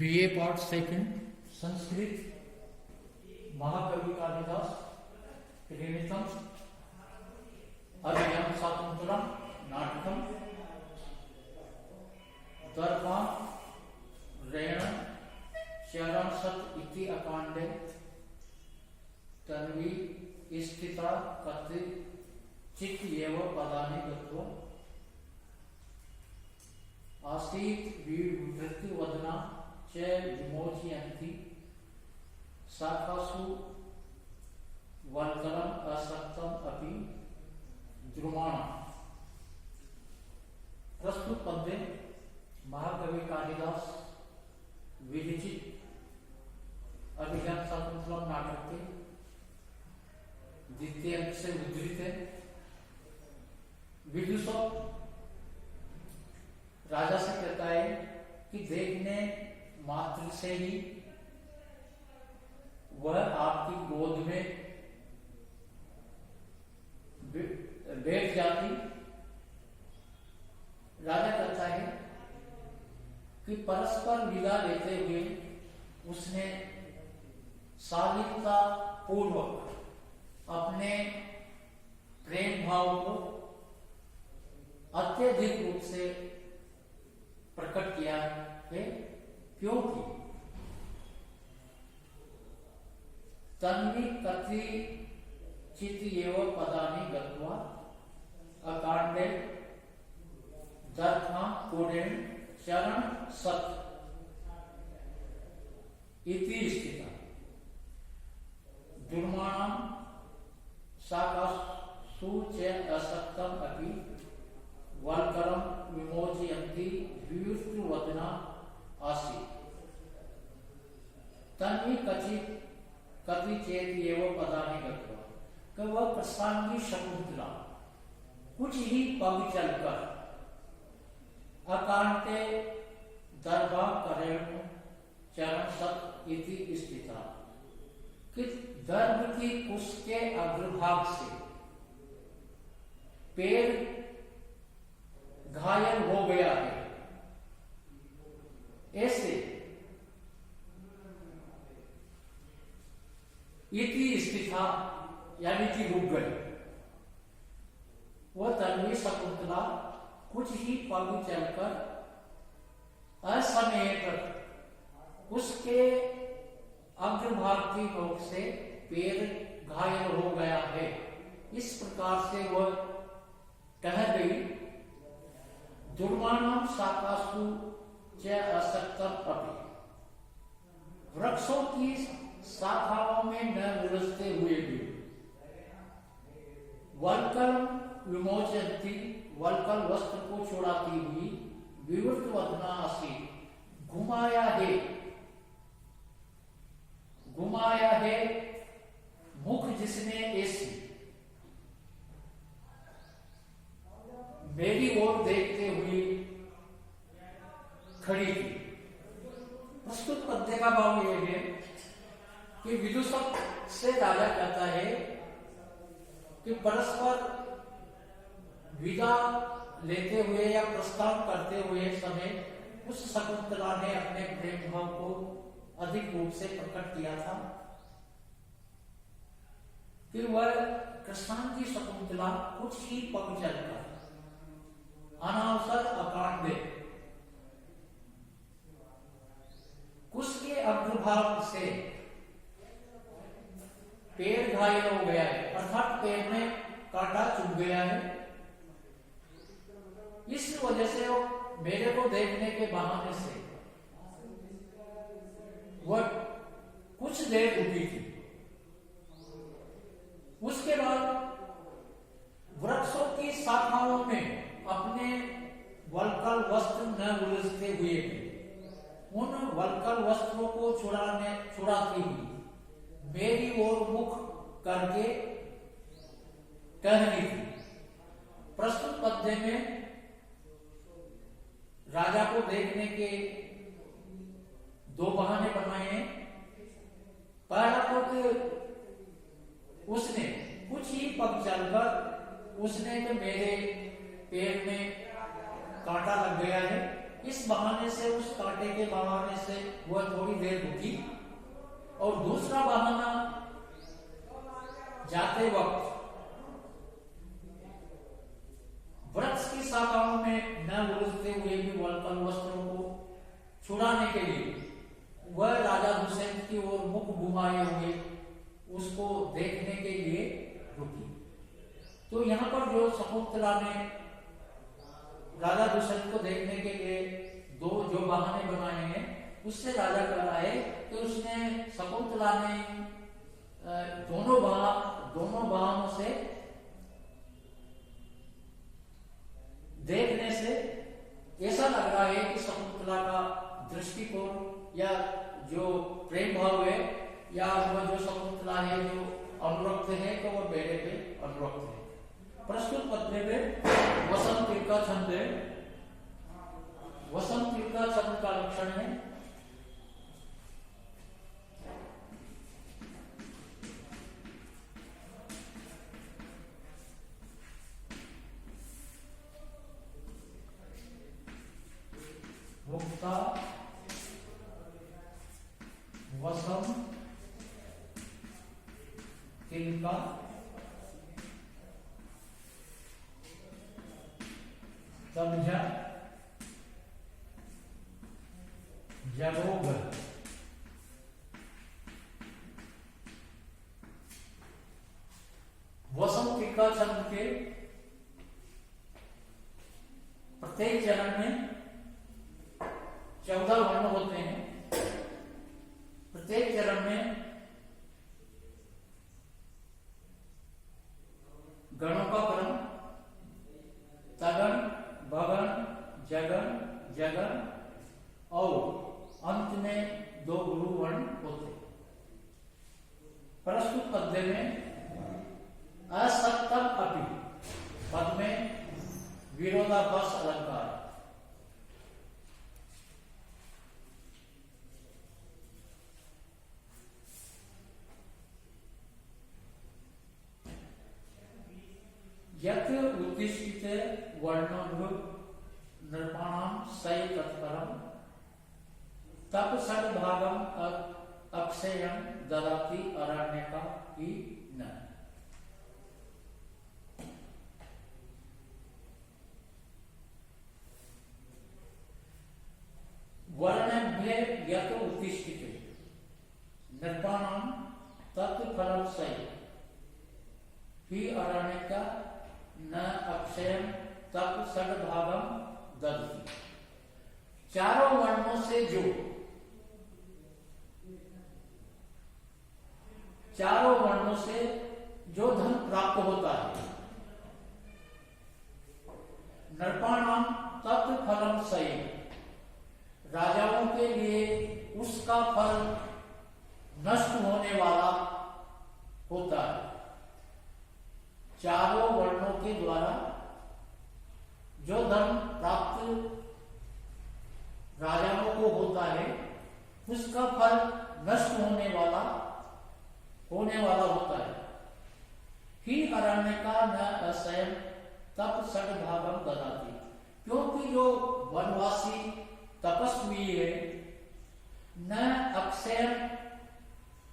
BA part second Sanskrit महाकवि कालिदास प्रेमितम अभियान शाकुंतलम नाटकम दर्पण रेण चरण सत इति अकांडे तन्वी स्थिता कति चित एव पदानि गत्वा आसीत वीर वदना च विमोचयन्ति शाखासु वल्कलम असक्तम अपि द्रुमाणम। प्रस्तुत पद्य महाकवि कालिदास विरचित अभिज्ञान शाकुंतलम नाटक के द्वितीय अंक से उद्धृत है। विदूषक राजा से कहता है कि देखने मात्र से ही वह आपकी गोद में बैठ जाती। राजा कहता है कि परस्पर विदा लेते हुए उसने शालीनता पूर्वक अपने प्रेम भाव को अत्यधिक रूप से प्रकट किया है, क्योंकि तन्वी कति चित एव पदानि गत्वा अकांडे दर्पण कोडेन चरण सत इति स्थिता दुर्माणम शाखासु च असक्तम अपि वल्कलम विमोचयन्ति विवृतवदना आसीत् तन्वी कति चेत एव पदानि गत्वा। कि वह प्रस्थान की शकुंतला कुछ ही पग चलकर अकांते दर्भा करेण चरण सत इति स्थिता कि दर्भ की कुश के अग्रभाग से पैर घायल हो गया है, ऐसे इति स्थिता यानी कि रुक गई। वह तन्वी शकुंतला कुछ ही पग चलकर असमयतः उसके अग्रभाग की नोक से पैर घायल हो गया है। इस प्रकार से वह कह गई दुर्माणम शाखासु च असक्तम अपि। वृक्षों की शाखाओं में न उलझते हुए भी वल्कल विमोचयन्ति वल्कल वस्त्र को छुड़ाती हुई विवृतवदना आसीत् घुमाया है मुख जिसने ऐसी मेरी ओर देखते हुए खड़ी थी। प्रस्तुत पद्य का भाव यह है कि विदूषक से राजा कहता है कि परस्पर विदा लेते हुए या प्रस्थान करते हुए समय उस शकुंतला ने अपने प्रेम भाव को अधिक रूप से प्रकट किया था। फिर वह कृष्ण की शकुंतला कुछ ही पग चलकर अनावसर अकांडे कुश के अग्रभाग से पैर घायल हो गया है, अर्थात पैर में कांटा चुभ गया है। इस वजह से वो मेरे को देखने के बहाने से वह कुछ देर रुकी थी। उसके बाद वृक्षों की शाखाओं में अपने वल्कल वस्त्र न उलझते हुए उन वल्कल वस्त्रों को छुड़ाती हुई मेरी ओर मुख करके कह रही थी। प्रस्तुत पद्य में राजा को देखने के दो बहाने बनाए हैं। पहला तो कि उसने कुछ ही पग चलकर उसने तो मेरे पैर में कांटा लग गया है, इस बहाने से, उस कांटे के बहाने से वह थोड़ी देर रुकी। और दूसरा बहाना, जाते वक्त वृक्ष की शाखाओं में न उलझते हुए भी वल्कल वस्त्रों को छुड़ाने के लिए वह राजा दुष्यंत की ओर मुख घुमाए हुए उसको देखने के लिए रुकी। तो यहाँ पर जो शकुंतला ने राजा दुष्यंत को देखने के लिए जो बहाने बनाए हैं, उससे राजा कह रहा है कि उसने, शकुंतला ने दोनों बहानों से देखने से ऐसा लग रहा है कि शकुंतला का दृष्टिकोण या जो प्रेम भाव है या वह जो शकुंतला है जो अनुरक्त है, तो वह बेटे पे अनुरक्त है। प्रस्तुत पद्य में वसंत ऋतु का छंद है। वसंत ऋतु का छंद का लक्षण है मुक्ता वसम तिलका समझा जगोग। वसंत टीका छंद के प्रत्येक चरण में 14 वर्ण होते हैं। प्रत्येक चरण में गणों का क्रम तगन, भगन, जगन, जगन और अंत में 2 गुरु वर्ण होते हैं। प्रस्तुत पद्य में असक्तम अपि पद में विरोधाभास अलंकार। यत् उद्दिष्टित वर्णों नृपाणाम सै तत्परम तप षड भागम अक्षयम ददाति अरण्य का ही न। वर्णभ्य यत् उद्दिष्टित नृपाणाम तत्फलम सै ही अरण्य का न अक्षयम तप षडभागम ददति। चारों वर्णों से जो धन प्राप्त होता है, नृपाणाम तत्फलम सही, राजाओं के लिए उसका फल नष्ट होने वाला होता है। चारों वर्णों के द्वारा जो धन प्राप्त राजाओं को होता है, उसका फल नष्ट होने वाला होता है। ही अरण्य का न असयम तप षडभागम ददाति, क्योंकि जो वनवासी तपस्वी है, न अक्षय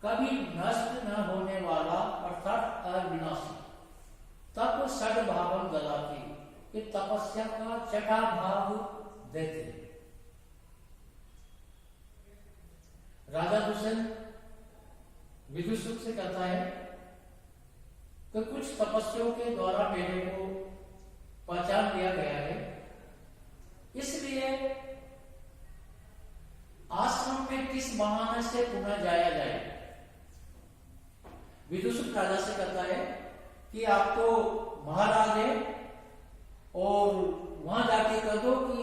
कभी नष्ट न होने वाला अर्थात अविनाशी, तप षडभागम ददाति, कि तपस्या का छठा भाग देते। राजा दुष्यंत विदुषक से कहता है कि कुछ तपस्वियों के द्वारा मेरे को पहचान लिया गया है, इसलिए आश्रम में किस बहाने से पुनः जाया जाए। विदुषक राजा से कहता है कि आप तो महाराज है और वहां जाके कह दो कि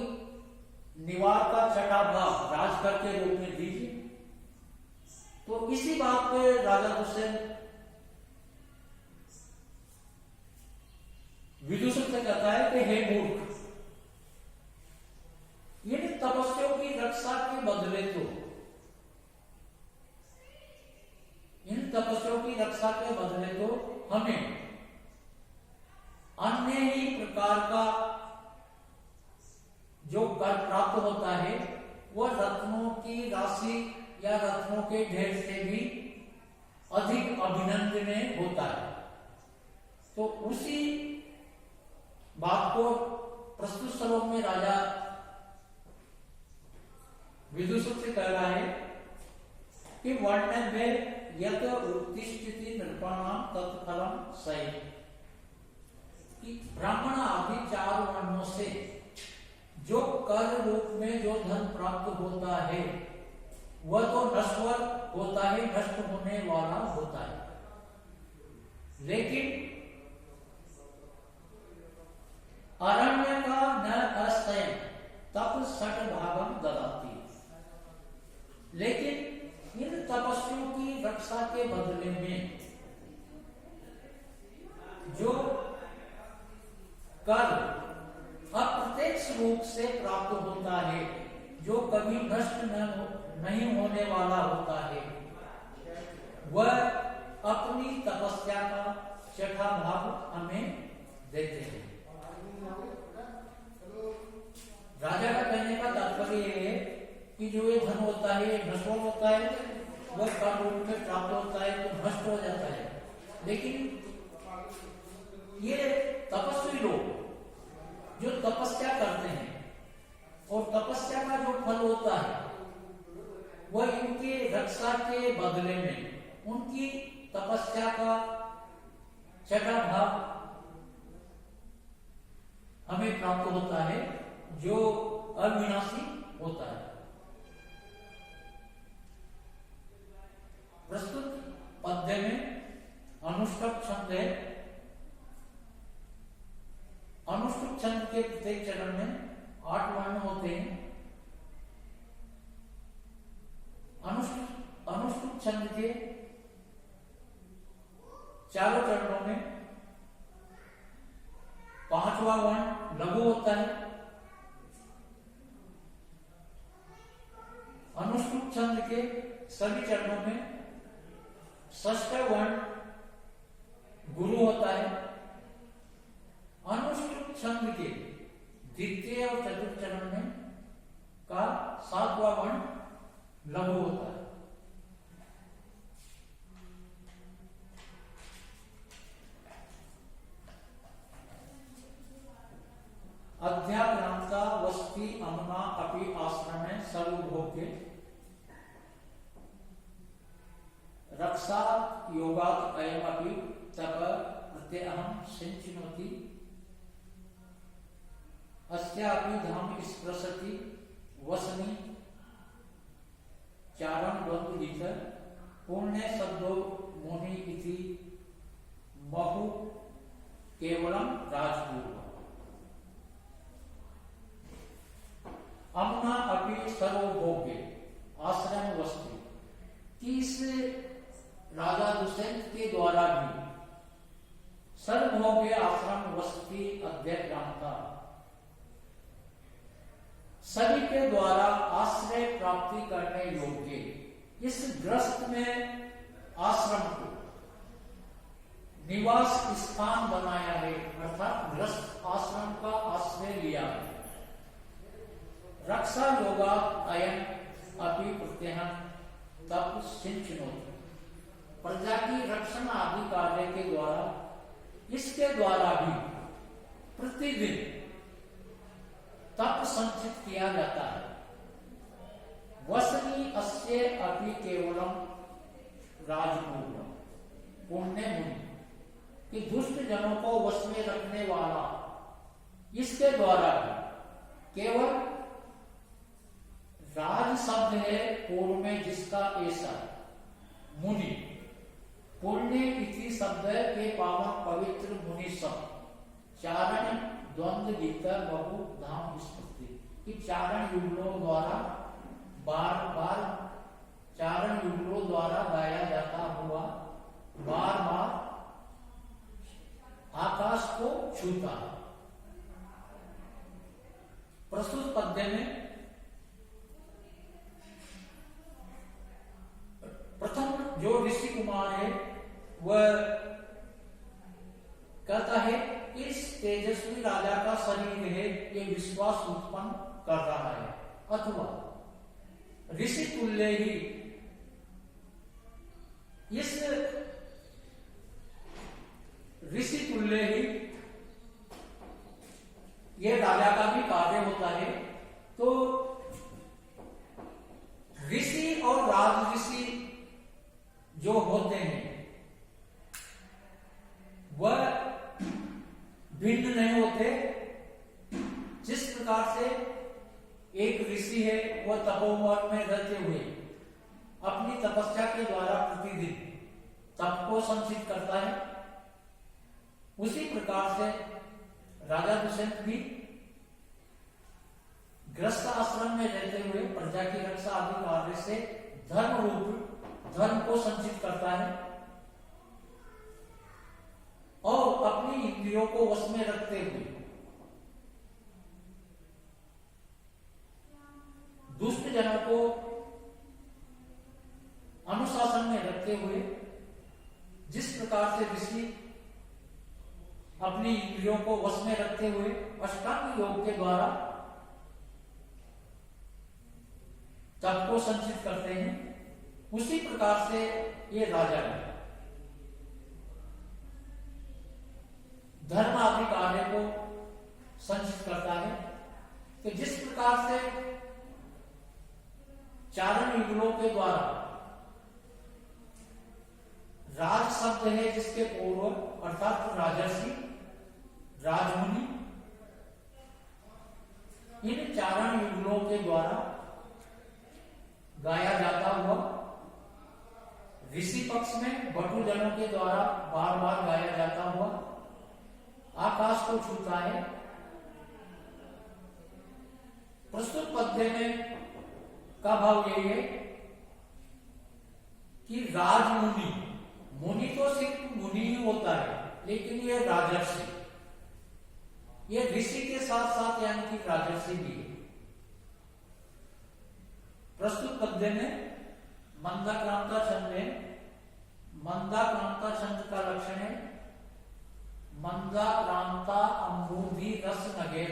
निवार का छठा भाग राजकर के रूप में दीजिए। तो इसी बात पे राजा दुष्यंत विदुषक से कहता है कि हे मूर्ख, इन तपस्वियों की रक्षा के बदले तो हमें अन्य ही प्रकार का जो कर प्राप्त प्राप्त होता है वह रत्नों की राशि या रत्नों के ढेर से भी अधिक अभिनंदनीय होता है। तो उसी बात को प्रस्तुत श्लोक में राजा विदुषी से कह रहा है कि वर्ण में यत उत्तिष्ठति नृपाणाम तत्फलम सही, कि ब्राह्मण आदि 4 वर्णों से जो कर रूप में जो धन प्राप्त होता है वह तो नश्वर होता है, नष्ट होने वाला होता है, लेकिन अरण्य का न अस्तयन तप 6 भागम ददाति, लेकिन इन तपस्वियों की रक्षा के बदले में जो कर अप्रत्यक्ष रूप से प्राप्त होता है, जो कभी नष्ट नहीं होने वाला होता है, वह अपनी तपस्या का 6ठा भाग हमें देते हैं। राजा का कहने का तात्पर्य यह है कि जो ये धन होता है नश्वर होता है, वह कर रूप में प्राप्त होता है तो नष्ट हो जाता है, लेकिन ये तपस्वी लोग जो तपस्या करते हैं और तपस्या का जो फल होता है वह इनके रक्षा के बदले में उनकी तपस्या का 6ठा भाग हमें प्राप्त होता है, जो अविनाशी होता है। प्रस्तुत पद्य में अनुष्टुप छंद है। अनुष्टुप छंद के प्रत्येक चरण में 8 वर्ण होते हैं। अनुष्टुप छंद के चारों चरणों में 5वां वर्ण लघु होता है। अनुष्टुप छंद के सभी चरणों में 6ठा वर्ण गुरु होता है। अनुष्टुप छंद के द्वितीय और चतुर्थ चरण में का 7वां वर्ण लघु होता है। अध्याक्रांता वस्ति अमुना अपि आश्रमे सर्वभोग्ये रक्षा योगात् अयमपि तप प्रत्यहं सिंचिनोति अस्यापि धाम स्पृशति वसनी चारण द्वंद्व गीत पुण्य शब्दो मुनि इति बहु केवलम राजपूर्व अमुना अपि सर्वभोग्य आश्रम वस्तु, कि इस राजा दुष्यंत के द्वारा भी सर्वभोग्य आश्रम वस्ती अध्यक्रांता, सभी के द्वारा आश्रय प्राप्ति करने योग्य इस ग्रस्त में आश्रम को निवास स्थान बनाया है, अर्थात ग्रस्त आश्रम का आश्रय लिया है। रक्षा योगा अयन अपि प्रत्यहं तप सिंचनोति, प्रजा की रक्षण आदि कार्य के द्वारा इसके द्वारा भी प्रतिदिन तप संचित किया जाता है। वसनी अस्य अपि केवलम राजपूर्व पुण्य मुनि, कि दुष्ट जनों को वश में रखने वाला इसके द्वारा भी केवल राज शब्द है पूर्व में जिसका ऐसा मुनि, पुण्य इति शब्द के पावन पवित्र मुनि शब्द, चारण द्वंद्व गीत बहु धाम स्मृति, कि चारण युगलों द्वारा बार बार चारण युगलों द्वारा गाया जाता हुआ बार बार आकाश को छूता। प्रस्तुत पद्य में प्रथम जो ऋषि कुमार है वह कहता है इस तेजस्वी राजा का शरीर है, ये विश्वास उत्पन्न कर रहा है अथवा ऋषि तुल्य ही इस ऋषि तुल्य ही ये राजा का भी कार्य होता है। तो ऋषि और राजऋषि जो होते हैं वह भिन्न नहीं होते। जिस प्रकार से एक ऋषि है वह तपोवन में रहते हुए अपनी तपस्या के द्वारा प्रतिदिन तप को संचित करता है, उसी प्रकार से राजा दुष्यंत भी गृहस्थ आश्रम में रहते हुए प्रजा की रक्षा आदि कार्य से धर्म रूप धर्म को संचित करता है और अपनी इंद्रियों को वश में रखते हुए दुष्ट जनों को अनुशासन में रखते हुए जिस प्रकार से ऋषि अपनी इंद्रियों को वश में रखते हुए अष्टांग योग के द्वारा तप को संचित करते हैं, उसी प्रकार से ये राजा है धर्म आदि कार्य को संचित करता है। तो जिस प्रकार से चारण युगलों के द्वारा राज शब्द है जिसके पूर्व अर्थात राजर्षि राजमुनि, इन चारण युगलों के द्वारा गाया जाता हुआ ऋषि पक्ष में बटुजनों के द्वारा बार बार गाया जाता हुआ आकाश को छूता है। प्रस्तुत पद्य में का भाव यही है कि राजमुनि, मुनि तो सिर्फ मुनि ही होता है, लेकिन ये राजर्षि, ये ऋषि के साथ साथ यानी कि राजर्षि भी है। प्रस्तुत पद्य में मंदाक्रांता छंद में मंदाक्रांता छंद का लक्षण है मंदाक्रांता अम्बूधि रस नगेर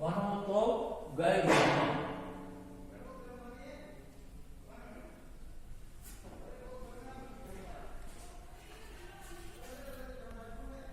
बनो तो गए